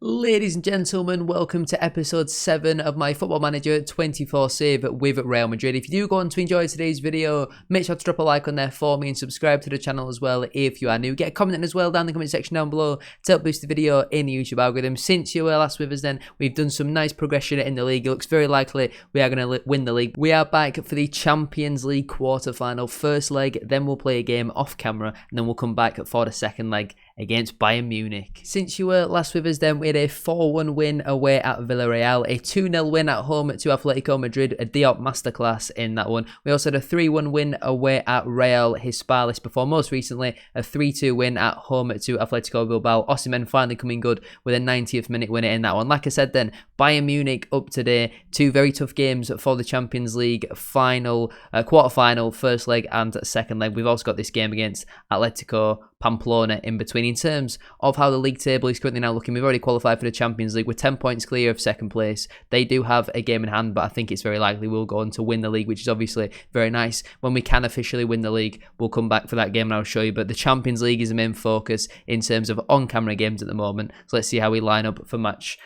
Ladies and gentlemen, welcome to episode 7 of my Football Manager 24 save with Real Madrid. If you do go on to enjoy today's video, make sure to drop a like on there for me and subscribe to the channel as well if you are new. Get a comment in as well down in the comment section down below to help boost the video in the YouTube algorithm. Since you were last with us then, we've done some nice progression in the league. It looks very likely we are going to win the league. We are back for the Champions League quarter-final first leg, then we'll play a game off camera and then we'll come back for the second leg against Bayern Munich. Since you were last with us then, we had a 4-1 win away at Villarreal, a 2-0 win at home to Atletico Madrid, a Diop masterclass in that one. We also had a 3-1 win away at Real Hispalis before most recently a 3-2 win at home to Atletico Bilbao. Osimhen finally coming good with a 90th minute winner in that one. Like I said then, Bayern Munich up today, two very tough games for the Champions League final, quarter-final, first leg and second leg. We've also got this game against Atletico Pamplona in between. In terms of how the league table is currently now looking, we've already qualified for the Champions League. We're 10 points clear of second place. They do have a game in hand, but I think it's very likely we'll go on to win the league, which is obviously very nice. When we can officially win the league, we'll come back for that game and I'll show you. But the Champions League is the main focus in terms of on-camera games at the moment. So let's see how we line up for match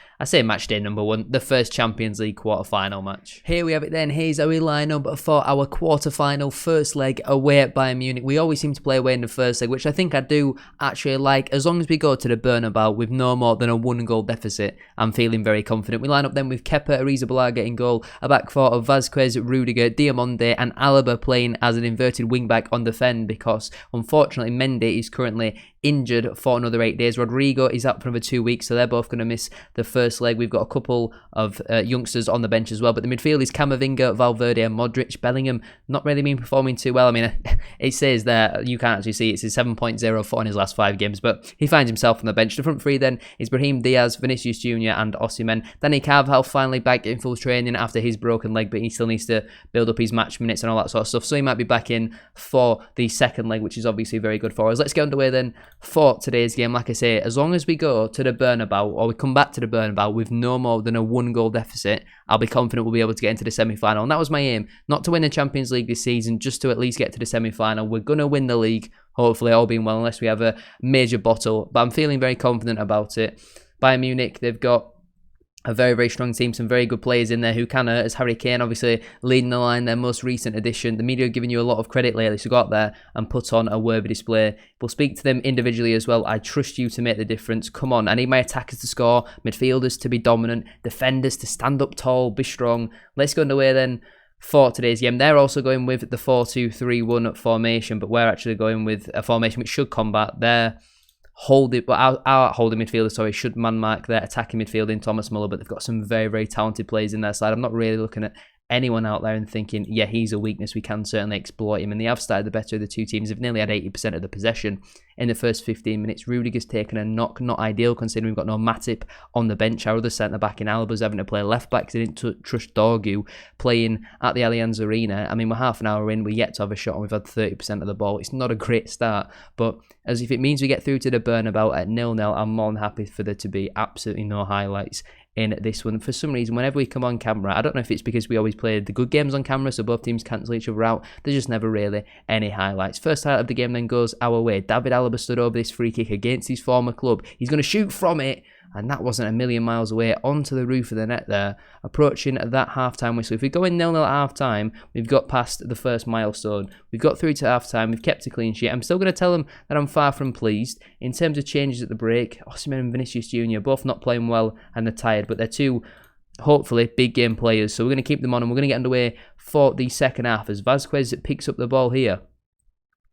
day number 1, the first Champions League quarter-final match. Here we have it then. Here's how we line up for our quarter-final first leg away at Bayern Munich. We always seem to play away in the first leg, which I think I do actually like. As long as we go to the Bernabeu with no more than a 1-goal deficit, I'm feeling very confident. We line up then with Kepa Arrizabalaga in goal, a back four of Vázquez, Rudiger, Diamonde and Alaba playing as an inverted wing-back on defend because unfortunately Mendy is currently injured for another 8 days. Rodrigo is out for another 2 weeks, so they're both going to miss the first leg. We've got a couple of youngsters on the bench as well, but the midfield is Camavinga, Valverde and Modric. Bellingham not really been performing too well. I mean, it says there, you can't actually see it's his 7.04 in his last 5 games, but he finds himself on the bench. The front three then is Brahim Diaz, Vinicius Jr and Osimhen. Dani Carvajal finally back in full training after his broken leg, but he still needs to build up his match minutes and all that sort of stuff, so he might be back in for the second leg, which is obviously very good for us. Let's get underway then for today's game. Like I say, as long as we go to the Bernabeu or we come back to the Bernabeu with no more than a 1-goal deficit, I'll be confident we'll be able to get into the semi-final. And that was my aim, not to win the Champions League this season, just to at least get to the semi-final. We're going to win the league, hopefully, all being well, unless we have a major bottle. But I'm feeling very confident about it. Bayern Munich, they've got a very, very strong team, some very good players in there who can hurt, as Harry Kane obviously leading the line, their most recent addition. The media are giving you a lot of credit lately, so go out there and put on a worthy display. We'll speak to them individually as well. I trust you to make the difference. Come on, I need my attackers to score, midfielders to be dominant, defenders to stand up tall, be strong. Let's go underway then for today's game. They're also going with the 4-2-3-1 formation, but we're actually going with a formation which should combat their our holding midfielder, should man mark their attacking midfield in Thomas Muller, but they've got some very, very talented players in their side. I'm not really looking at anyone out there and thinking, yeah, he's a weakness, we can certainly exploit him. And they have started the better of the two teams. They've nearly had 80% of the possession in the first 15 minutes. Rudiger's taken a knock, not ideal considering we've got no Matip on the bench. Our other centre-back in Alba's having to play left-back because they didn't trust Dorgu playing at the Allianz Arena. I mean, we're half an hour in, we're yet to have a shot and we've had 30% of the ball. It's not a great start, but as if it means we get through to the Bernabeu at 0-0, I'm more than happy for there to be absolutely no highlights in this one. For some reason, whenever we come on camera, I don't know if it's because we always play the good games on camera, so both teams cancel each other out, there's just never really any highlights. First highlight of the game then goes our way. David Alaba stood over this free kick against his former club. He's going to shoot from it, and that wasn't a million miles away, onto the roof of the net there, approaching that half-time whistle. If we go in 0-0 at half-time, we've got past the first milestone. We've got through to half-time, we've kept a clean sheet. I'm still going to tell them that I'm far from pleased. In terms of changes at the break, Osimhen and Vinicius Jr. both not playing well and they're tired, but they're two, hopefully, big game players. So we're going to keep them on and we're going to get underway for the second half as Vázquez picks up the ball here.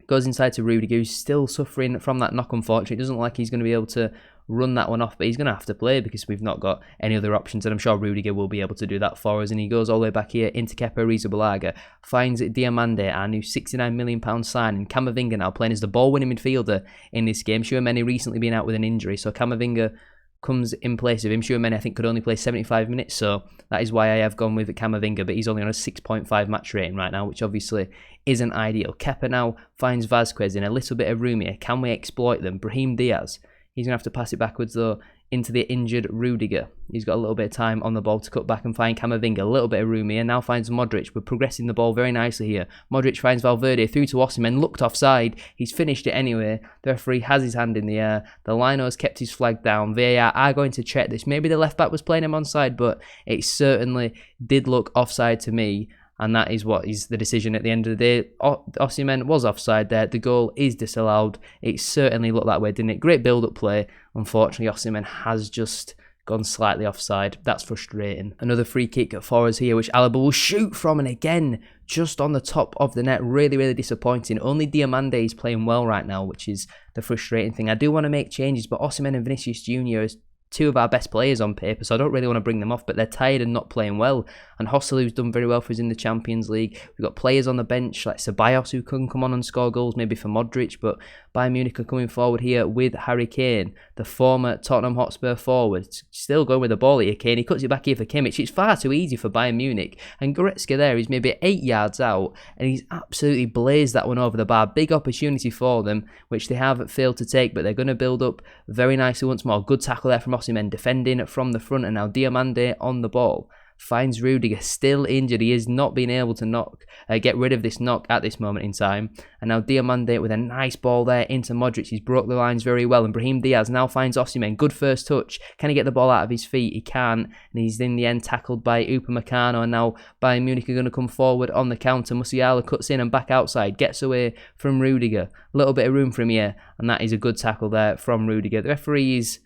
Goes inside to Rudiger, who's still suffering from that knock, unfortunately. It doesn't look like he's going to be able to run that one off, but he's going to have to play because we've not got any other options, and I'm sure Rudiger will be able to do that for us. And he goes all the way back here into Kepa Arrizabalaga, finds Diamande, our new £69 million signing. Camavinga now playing as the ball-winning midfielder in this game. Tchouaméni recently been out with an injury, so Camavinga comes in place of him. Tchouaméni, I think, could only play 75 minutes, so that is why I have gone with Camavinga, but he's only on a 6.5 match rating right now, which obviously isn't ideal. Kepa now finds Vázquez in a little bit of room here. Can we exploit them? Brahim Diaz, he's going to have to pass it backwards though into the injured Rudiger. He's got a little bit of time on the ball to cut back and find Camavinga. A little bit of room here. Now finds Modric. We're progressing the ball very nicely here. Modric finds Valverde through to Osimhen. Looked offside. He's finished it anyway. The referee has his hand in the air. The lino has kept his flag down. VAR are going to check this. Maybe the left back was playing him onside, but it certainly did look offside to me. And that is what is the decision at the end of the day. Osimhen was offside there. The goal is disallowed. It certainly looked that way, didn't it? Great build-up play. Unfortunately, Osimhen has just gone slightly offside. That's frustrating. Another free kick for us here, which Alaba will shoot from, and again, just on the top of the net. Really, really disappointing. Only Diomande is playing well right now, which is the frustrating thing. I do want to make changes, but Osimhen and Vinicius Jr. is two of our best players on paper, so I don't really want to bring them off, but they're tired and not playing well. And Joselu's done very well for us in the Champions League. We've got players on the bench like Ceballos who can come on and score goals, maybe for Modric, but Bayern Munich are coming forward here with Harry Kane, the former Tottenham Hotspur forward. Still going with the ball here, Kane. He cuts it back here for Kimmich. It's far too easy for Bayern Munich. And Goretzka there is maybe 8 yards out, and he's absolutely blazed that one over the bar. Big opportunity for them, which they have failed to take, but they're going to build up very nicely once more. Good tackle there from Osimhen, defending from the front, and now Diomande on the ball. Finds Rudiger, still injured. He has not been able to get rid of this knock at this moment in time. And now Diomande with a nice ball there into Modric. He's broke the lines very well. And Brahim Diaz now finds Osimhen. Good first touch. Can he get the ball out of his feet? He can. And he's in the end tackled by Upamecano. And now Bayern Munich are going to come forward on the counter. Musiala cuts in and back outside. Gets away from Rudiger. A little bit of room for him here. And that is a good tackle there from Rudiger. The referee is...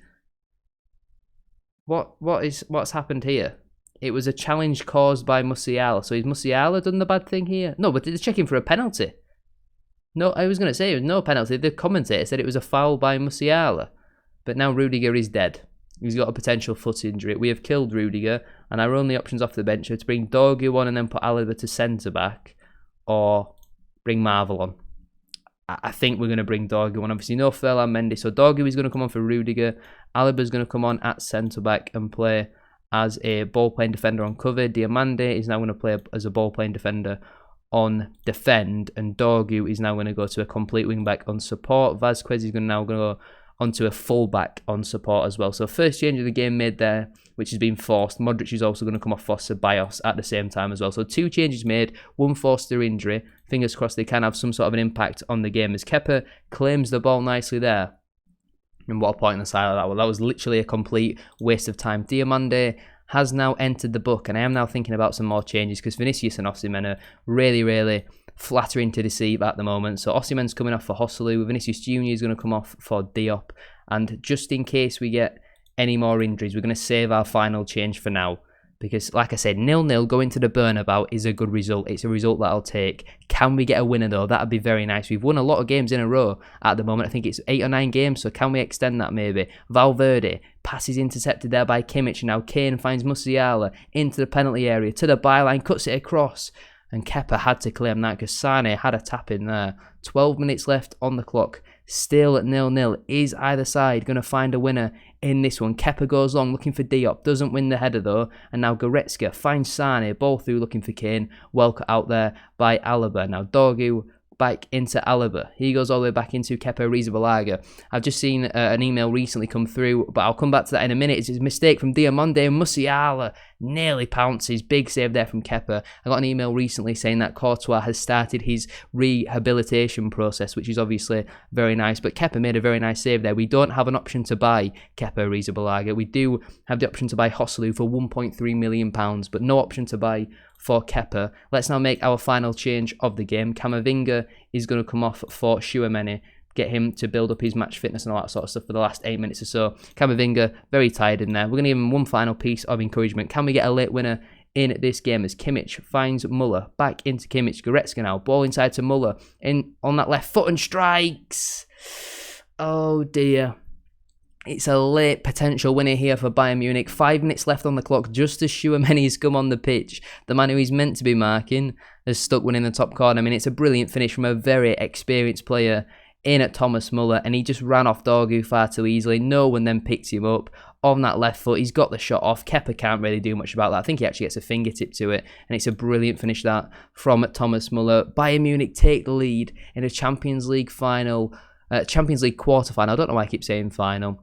What's happened here? It was a challenge caused by Musiala. So has Musiala done the bad thing here? No, but they're checking for a penalty. No, I was going to say it was no penalty. The commentator said it was a foul by Musiala. But now Rudiger is dead. He's got a potential foot injury. We have killed Rudiger, and our only options off the bench are to bring Dorgu on and then put Alaba to centre-back, or bring Marvel on. I think we're going to bring Dorgu on. Obviously, no Ferland Mendy, so Dorgu is going to come on for Rudiger. Alaba's going to come on at centre-back and play as a ball-playing defender on cover. Diomande is now going to play as a ball-playing defender on defend, and Dorgu is now going to go to a complete wing-back on support. Vazquez is now going to go onto a full-back on support as well. So first change of the game made there, which has been forced. Modric is also going to come off for Ceballos at the same time as well. So 2 changes made, 1 forced through injury. Fingers crossed they can have some sort of an impact on the game, as Kepa claims the ball nicely there. And what a point in the side of that one. That was literally a complete waste of time. Diomande has now entered the book, and I am now thinking about some more changes because Vinicius and Osimhen are really, really flattering to deceive at the moment. So Osimhen's coming off for Joselu. Vinicius Jr. is going to come off for Diop. And just in case we get any more injuries, we're going to save our final change for now. Because, like I said, 0-0 going to the Bernabeu is a good result. It's a result that I'll take. Can we get a winner, though? That would be very nice. We've won a lot of games in a row at the moment. I think it's 8 or 9 games, so can we extend that maybe? Valverde, passes intercepted there by Kimmich. Now Kane finds Musiala into the penalty area, to the byline, cuts it across. And Kepa had to claim that because Sane had a tap in there. 12 minutes left on the clock. Still at 0-0. Is either side going to find a winner in this one? Kepa goes long looking for Diop. Doesn't win the header though. And now Goretzka finds Sane. Ball through looking for Kane. Well cut out there by Alaba. Now Dorgu back into Alaba. He goes all the way back into Kepa Arrizabalaga. I've just seen an email recently come through, but I'll come back to that in a minute. It's a mistake from Diomande. Musiala nearly pounces. Big save there from Kepa. I got an email recently saying that Courtois has started his rehabilitation process, which is obviously very nice, but Kepa made a very nice save there. We don't have an option to buy Kepa Arrizabalaga. We do have the option to buy Joselu for £1.3 million, but no option to buy for Kepa. Let's now make our final change of the game. Camavinga is going to come off for Tchouaméni, get him to build up his match fitness and all that sort of stuff for the last 8 minutes or so. Camavinga, very tired in there. We're going to give him one final piece of encouragement. Can we get a late winner in this game as Kimmich finds Muller? Back into Kimmich. Goretzka now. Ball inside to Muller. In on that left foot and strikes. Oh dear. It's a late potential winner here for Bayern Munich. 5 minutes left on the clock just as Tchouaméni has come on the pitch. The man who he's meant to be marking has stuck one in the top corner. I mean, it's a brilliant finish from a very experienced player in at Thomas Muller, and he just ran off Dorgu far too easily. No one then picked him up on that left foot. He's got the shot off. Kepa can't really do much about that. I think he actually gets a fingertip to it, and it's a brilliant finish that from Thomas Muller. Bayern Munich take the lead in a Champions League final, Champions League quarter-final. I don't know why I keep saying final.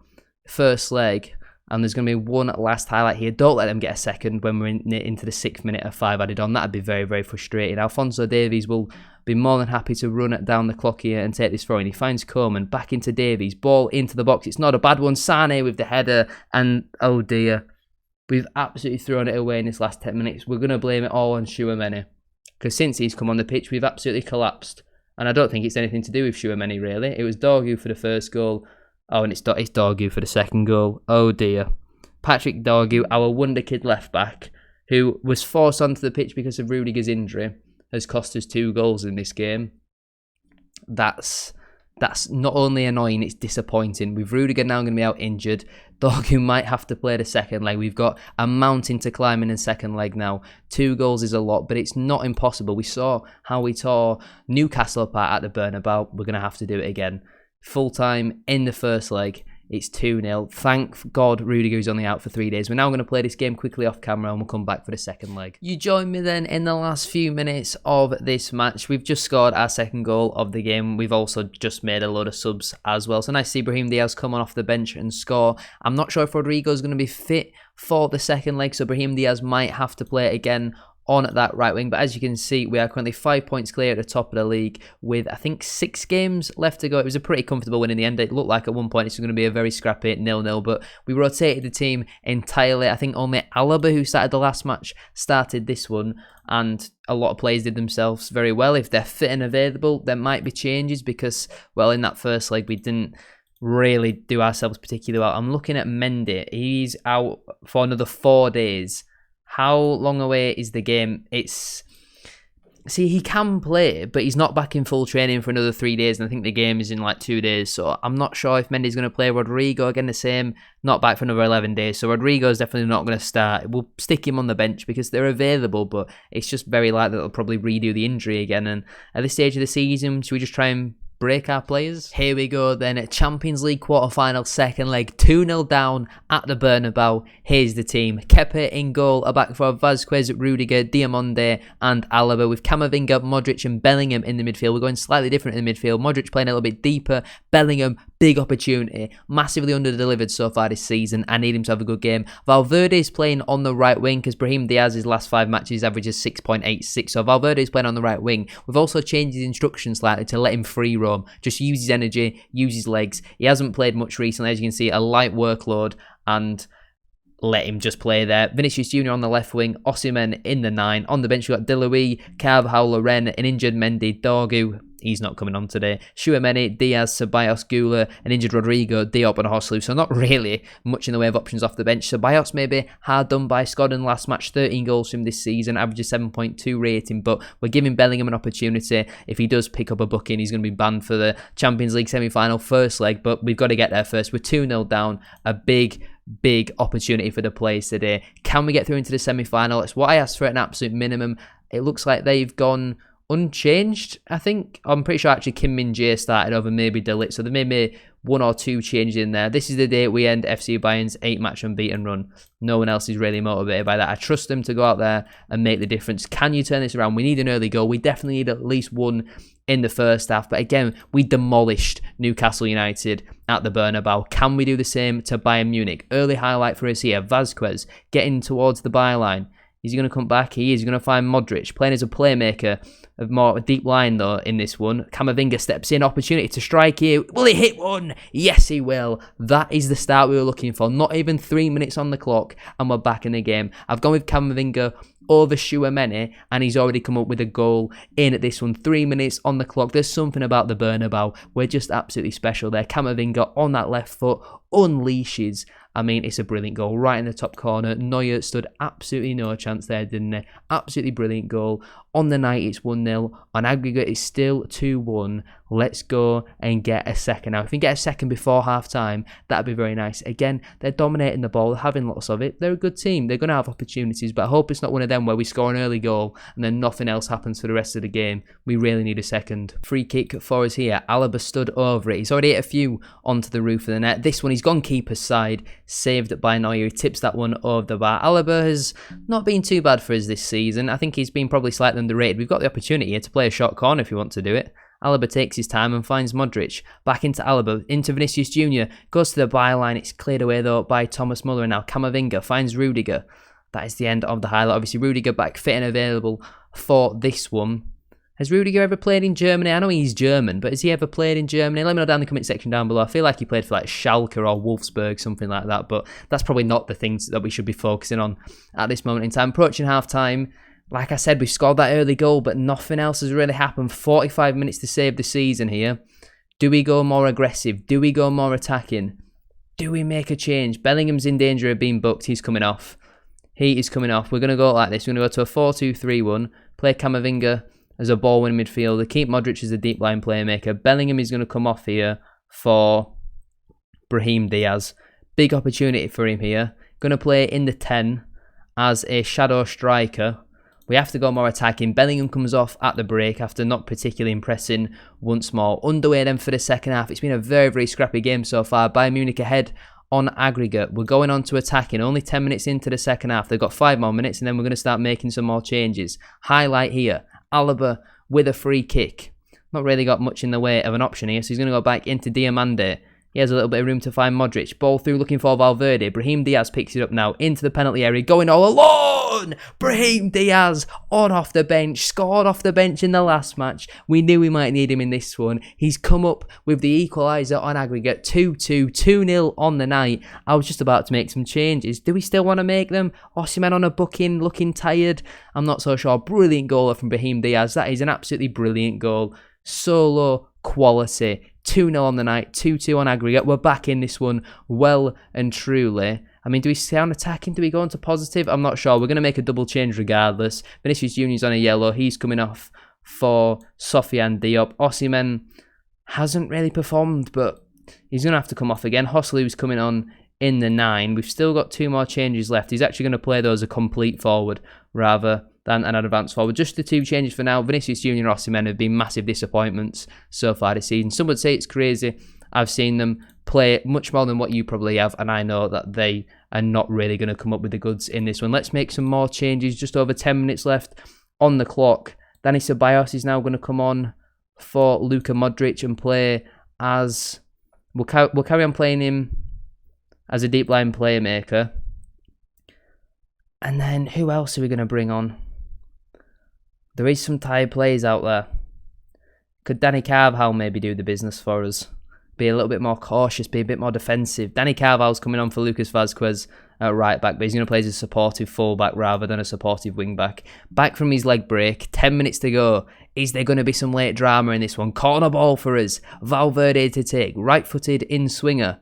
First leg And there's going to be one last highlight here. Don't let them get a second when we're into the 6th minute of 5 added on. That'd be very, very frustrating. Alphonso Davies will be more than happy to run it down the clock here and take this throw. And he finds Coleman back into Davies. Ball into the box. It's not a bad one. Sane with the header. And oh dear, we've absolutely thrown it away in this last 10 minutes. We're going to blame it all on Tchouaméni. Because since he's come on the pitch, we've absolutely collapsed. And I don't think it's anything to do with Tchouaméni, really. It was Dorgu for the first goal. Oh, and it's Dorgu for the second goal. Oh dear. Patrick Dorgu, our wonder kid left back, who was forced onto the pitch because of Rudiger's injury, has cost us 2 goals in this game. That's not only annoying, it's disappointing. With Rudiger now going to be out injured, Dorgu might have to play the second leg. We've got a mountain to climb in the second leg now. 2 goals is a lot, but it's not impossible. We saw how we tore Newcastle apart at the Bernabeu. We're going to have to do it again. Full time in the first leg. It's 2-0. Thank God Rudiger's only out for 3 days. We're now going to play this game quickly off camera and we'll come back for the second leg. You join me then in the last few minutes of this match. We've just scored our second goal of the game. We've also just made a load of subs as well. So nice to see Brahim Diaz come on off the bench and score. I'm not sure if Rodrigo's going to be fit for the second leg, so Brahim Diaz might have to play it again on that right wing. But as you can see, we are currently 5 points clear at the top of the league with, I think, 6 games left to go. It was a pretty comfortable win in the end. It looked like at one point it's going to be a very scrappy 0-0, but we rotated the team entirely. I think only Alaba, who started the last match, started this one, and a lot of players did themselves very well. If they're fit and available, there might be changes because, well, in that first leg, we didn't really do ourselves particularly well. I'm looking at Mendy. He's out for another 4 days. How long away is the game? See, he can play, but he's not back in full training for another 3 days, and I think the game is in like 2 days, so I'm not sure if Mendy's going to play. Rodrigo, again, the same, not back for another 11 days, so Rodrigo's definitely not going to start. We'll stick him on the bench because they're available, but it's just very likely that they'll probably redo the injury again, and at this stage of the season, should we just try and break our players? Here we go then, Champions League quarter-final second leg, 2-0 down at the Bernabeu. Here's the team. Kepa in goal, a back four, Vazquez, Rudiger, Diamonde and Alaba, with Camavinga, Modric and Bellingham in the midfield. We're going slightly different in the midfield. Modric playing a little bit deeper, Bellingham, big opportunity, massively under-delivered so far this season. I need him to have a good game. Valverde is playing on the right wing because Brahim Diaz's last 5 matches averages 6.86, so Valverde is playing on the right wing. We've also changed his instructions slightly to let him free roam. Just use his energy, use his legs. He hasn't played much recently, as you can see, a light workload, and let him just play there. Vinicius Jr. on the left wing, Osimhen in the 9. On the bench, we've got Delouis, Carvajal, Loren, an injured Mendy, Dorgu. He's not coming on today. Tchouaméni, Diaz, Ceballos, Gula, an injured Rodrigo, Diop and Hoslu. So not really much in the way of options off the bench. Ceballos maybe hard done by. Scored in last match, 13 goals from this season, averages 7.2 rating, but we're giving Bellingham an opportunity. If he does pick up a booking, he's going to be banned for the Champions League semi-final first leg, but we've got to get there first. We're 2-0 down, a big opportunity for the players today. Can we get through into the semi-final? It's what I asked for at an absolute minimum. It looks like they've gone unchanged, I think. I'm pretty sure actually Kim Min-jae started over maybe De Ligt, so there may be 1 or 2 changes in there. This is the day we end FC Bayern's 8-match unbeaten run. No one else is really motivated by that. I trust them to go out there and make the difference. Can you turn this around? We need an early goal. We definitely need at least 1 in the first half, but again, we demolished Newcastle United at the Bernabeu. Can we do the same to Bayern Munich? Early highlight for us here. Vazquez getting towards the byline. Is he going to come back? He is. He's going to find Modric, playing as a playmaker, of more a deep line though in this one. Camavinga steps in, opportunity to strike here. Will he hit one? Yes, he will. That is the start we were looking for. Not even 3 minutes on the clock, and we're back in the game. I've gone with Camavinga over Tchouaméni, and he's already come up with a goal in at this one. 3 minutes on the clock. There's something about the Bernabeu. We're just absolutely special there. Camavinga on that left foot unleashes. I mean, it's a brilliant goal right in the top corner. Neuer stood absolutely no chance there, didn't he? Absolutely brilliant goal. On the night, it's 1-0. On aggregate, it's still 2-1. Let's go and get a second. Now, if we can get a second before half-time, that'd be very nice. Again, they're dominating the ball, having lots of it. They're a good team. They're going to have opportunities, but I hope it's not one of them where we score an early goal and then nothing else happens for the rest of the game. We really need a second. Free kick for us here. Alaba stood over it. He's already hit a few onto the roof of the net. This one, he's gone keeper's side, saved by Neuer. He tips that one over the bar. Alaba has not been too bad for us this season. I think he's been probably slightly underrated. We've got the opportunity here to play a short corner if you want to do it. Alaba takes his time and finds Modric. Back into Alaba, into Vinicius Jr. Goes to the byline. It's cleared away though by Thomas Muller. And now Camavinga finds Rudiger. That is the end of the highlight. Obviously, Rudiger back fit and available for this one. Has Rudiger ever played in Germany? I know he's German, but has he ever played in Germany? Let me know down in the comment section down below. I feel like he played for like Schalke or Wolfsburg, something like that, but that's probably not the things that we should be focusing on at this moment in time. Approaching half-time, like I said, we scored that early goal, but nothing else has really happened. 45 minutes to save the season here. Do we go more aggressive? Do we go more attacking? Do we make a change? Bellingham's in danger of being booked. He's coming off. He is coming off. We're going to go like this. We're going to go to a 4-2-3-1. Play Camavinga as a ball-winning midfielder. Keep Modric as a deep line playmaker. Bellingham is going to come off here for Brahim Diaz. Big opportunity for him here. Going to play in the 10 as a shadow striker. We have to go more attacking. Bellingham comes off at the break after not particularly impressing once more. Underway then for the second half. It's been a very, very scrappy game so far. Bayern Munich ahead on aggregate. We're going on to attacking. Only 10 minutes into the second half. They've got 5 more minutes and then we're going to start making some more changes. Highlight here. Alaba with a free kick. Not really got much in the way of an option here, so he's going to go back into Diamande. He has a little bit of room to find Modric. Ball through looking for Valverde. Brahim Diaz picks it up now into the penalty area. Going all alone! Brahim Diaz on off the bench. Scored off the bench in the last match. We knew we might need him in this one. He's come up with the equaliser on aggregate. 2-2. 2-0 on the night. I was just about to make some changes. Do we still want to make them? Osimhen on a booking, looking tired. I'm not so sure. Brilliant goal from Brahim Diaz. That is an absolutely brilliant goal. Solo quality. 2-0 on the night, 2-2 on aggregate. We're back in this one well and truly. I mean, do we stay on attacking? Do we go into positive? I'm not sure. We're going to make a double change regardless. Vinicius Jr.'s on a yellow. He's coming off for Sofiane Diop. Osimhen hasn't really performed, but he's going to have to come off again. Josselu's coming on in the 9. We've still got 2 more changes left. He's actually going to play those a complete forward rather than an advance forward. Just the 2 changes for now. Vinicius Jr. and Osimhen have been massive disappointments so far this season. Some would say it's crazy. I've seen them play much more than what you probably have, and I know that they are not really going to come up with the goods in this one. Let's make some more changes. Just over 10 minutes left on the clock. Dani Ceballos is now going to come on for Luka Modric and play as... We'll carry on playing him as a deep line playmaker. And then who else are we going to bring on? There is some tired players out there. Could Dani Carvajal maybe do the business for us? Be a little bit more cautious, be a bit more defensive. Dani Carvajal's coming on for Lucas Vazquez at right back, but he's going to play as a supportive fullback rather than a supportive wing back. Back from his leg break, 10 minutes to go. Is there going to be some late drama in this one? Corner ball for us. Valverde to take. Right-footed in swinger.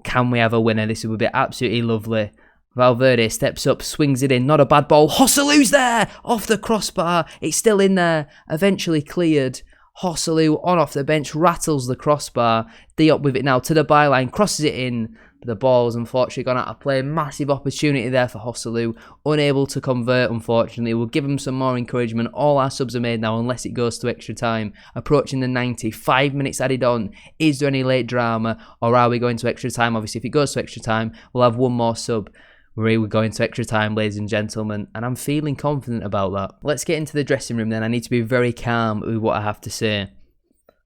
Can we have a winner? This would be absolutely lovely. Valverde steps up, swings it in. Not a bad ball. Josselu's there! Off the crossbar. It's still in there. Eventually cleared. Joselu on off the bench. Rattles the crossbar. Diop with it now to the byline. Crosses it in. But the ball's unfortunately gone out of play. Massive opportunity there for Joselu. Unable to convert, unfortunately. We'll give him some more encouragement. All our subs are made now unless it goes to extra time. Approaching the 90. 5 minutes added on. Is there any late drama? Or are we going to extra time? Obviously, if it goes to extra time, we'll have one more sub. We're going to extra time, ladies and gentlemen, and I'm feeling confident about that. Let's get into the dressing room then. I need to be very calm with what I have to say.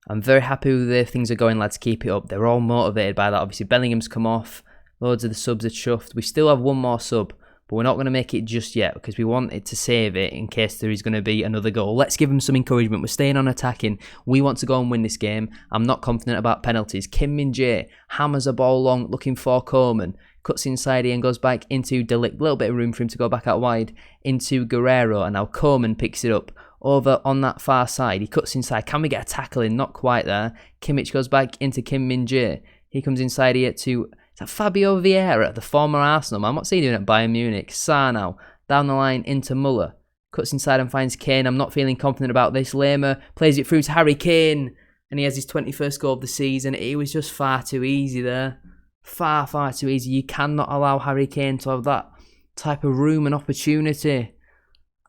I'm very happy with the way things are going, lads. Keep it up. They're all motivated by that. Obviously, Bellingham's come off. Loads of the subs are chuffed. We still have one more sub, but we're not going to make it just yet because we want it to save it in case there is going to be another goal. Let's give them some encouragement. We're staying on attacking. We want to go and win this game. I'm not confident about penalties. Kim Min-jae hammers a ball long, looking for Coleman. Cuts inside here and goes back into De Ligt. A little bit of room for him to go back out wide into Guerrero. And now Coleman picks it up over on that far side. He cuts inside. Can we get a tackle in? Not quite there. Kimmich goes back into Kim Min-jae. He comes inside here to... Is that Fabio Vieira, the former Arsenal man? What's he doing at Bayern Munich? Sarr now. Down the line into Muller. Cuts inside and finds Kane. I'm not feeling confident about this. Lerma plays it through to Harry Kane. And he has his 21st goal of the season. It was just far too easy there. Far, far too easy. You cannot allow Harry Kane to have that type of room and opportunity.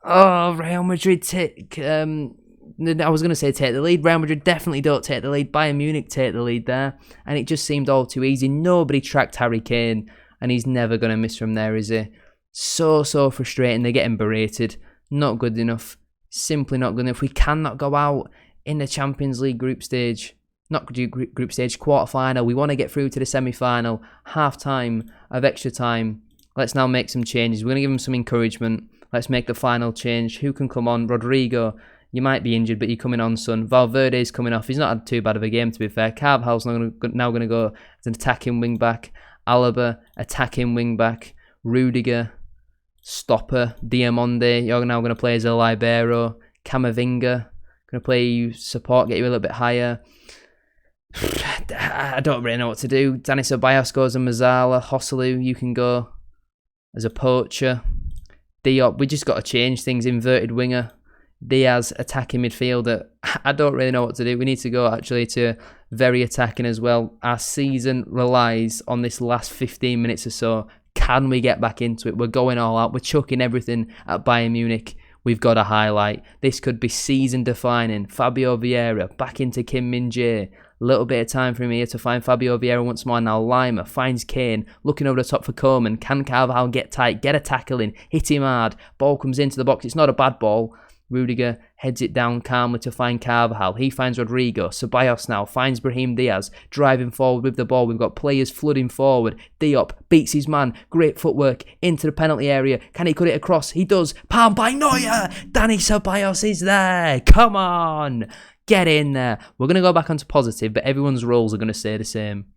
Oh, Real Madrid take... I was going to say take the lead. Real Madrid definitely don't take the lead. Bayern Munich take the lead there. And it just seemed all too easy. Nobody tracked Harry Kane. And he's never going to miss from there, is he? So frustrating. They're getting berated. Not good enough. Simply not good enough. We cannot go out in the Champions League group stage. Not group stage, quarter-final. We want to get through to the semi-final. Half-time of extra time. Let's now make some changes. We're going to give him some encouragement. Let's make the final change. Who can come on? Rodrigo, you might be injured, but you're coming on, son. Valverde's coming off. He's not had too bad of a game, to be fair. Carvajal's now going to go as an attacking wing-back. Alaba, attacking wing-back. Rudiger, stopper. Diamonde, you're now going to play as a libero. Camavinga, going to play you support, get you a little bit higher. I don't really know what to do. Dani Ceballos goes as Mazzala. Joselu, you can go as a poacher. Diop, we just got to change things. Inverted winger. Diaz, attacking midfielder. I don't really know what to do. We need to go actually to very attacking as well. Our season relies on this last 15 minutes or so. Can we get back into it? We're going all out. We're chucking everything at Bayern Munich. We've got a highlight. This could be season defining. Fabio Vieira back into Kim Min-jae. Little bit of time for him here to find Fabio Vieira once more. Now Lima finds Kane, looking over the top for Coleman. Can Carvajal get tight, get a tackle in, hit him hard. Ball comes into the box. It's not a bad ball. Rudiger heads it down calmly to find Carvajal. He finds Rodrigo. Ceballos now finds Brahim Diaz, driving forward with the ball. We've got players flooding forward. Diop beats his man. Great footwork into the penalty area. Can he cut it across? He does. Palm by Neuer. Dani Ceballos is there. Come on. Get in there. We're going to go back onto positive, but everyone's roles are going to stay the same.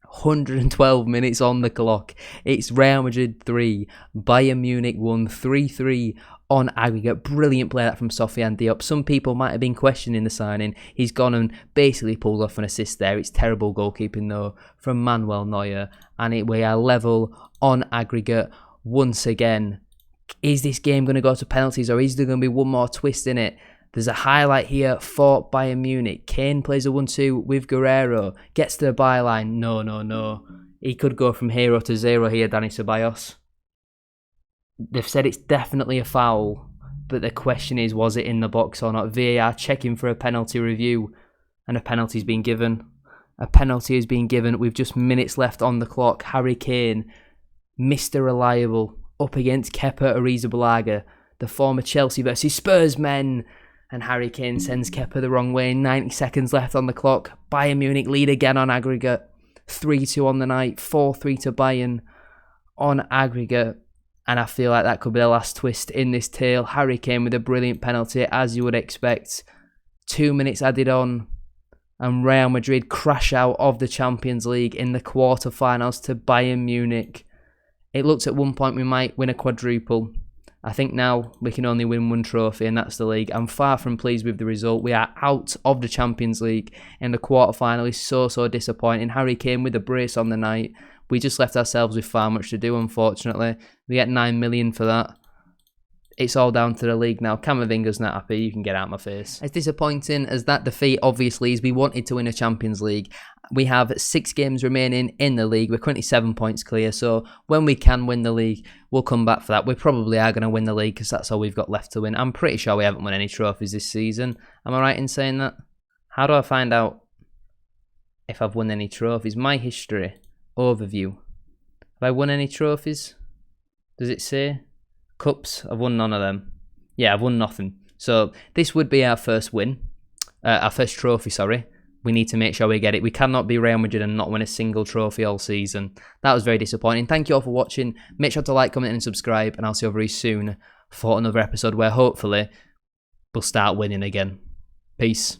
112 minutes on the clock. It's Real Madrid 3, Bayern Munich 1, 3-3 on aggregate. Brilliant play that from Sofiane Diop. Some people might have been questioning the signing. He's gone and basically pulled off an assist there. It's terrible goalkeeping though from Manuel Neuer. And we are level on aggregate once again. Is this game going to go to penalties, or is there going to be one more twist in it? There's a highlight here for Bayern Munich. Kane plays a 1-2 with Guerrero. Gets to the byline. No. He could go from hero to zero here, Dani Ceballos. They've said it's definitely a foul, but the question is, was it in the box or not? VAR checking for a penalty review, and a penalty's been given. A penalty has been given. We've just minutes left on the clock. Harry Kane, Mr. Reliable, up against Kepa Arrizabalaga, the former Chelsea versus Spurs men. And Harry Kane sends Kepa the wrong way. 90 seconds left on the clock. Bayern Munich lead again on aggregate. 3-2 on the night. 4-3 to Bayern on aggregate. And I feel like that could be the last twist in this tale. Harry Kane with a brilliant penalty, as you would expect. 2 minutes added on. And Real Madrid crash out of the Champions League in the quarterfinals to Bayern Munich. It looked at one point we might win a quadruple. I think now we can only win one trophy, and that's the league. I'm far from pleased with the result. We are out of the Champions League in the quarterfinal. It's so disappointing. Harry Kane with a brace on the night. We just left ourselves with far much to do, unfortunately. We get 9 million for that. It's all down to the league now. Camavinga's not happy. You can get out of my face. As disappointing as that defeat obviously is, we wanted to win a Champions League. We have 6 games remaining in the league. We're currently 7 points clear. So when we can win the league, we'll come back for that. We probably are going to win the league because that's all we've got left to win. I'm pretty sure we haven't won any trophies this season. Am I right in saying that? How do I find out if I've won any trophies? My history. Overview. Have I won any trophies? Does it say? Cups, I've won none of them. Yeah, I've won nothing. So this would be our first win. Our first trophy, sorry. We need to make sure we get it. We cannot be Real Madrid and not win a single trophy all season. That was very disappointing. Thank you all for watching. Make sure to like, comment and subscribe. And I'll see you very soon for another episode where hopefully we'll start winning again. Peace.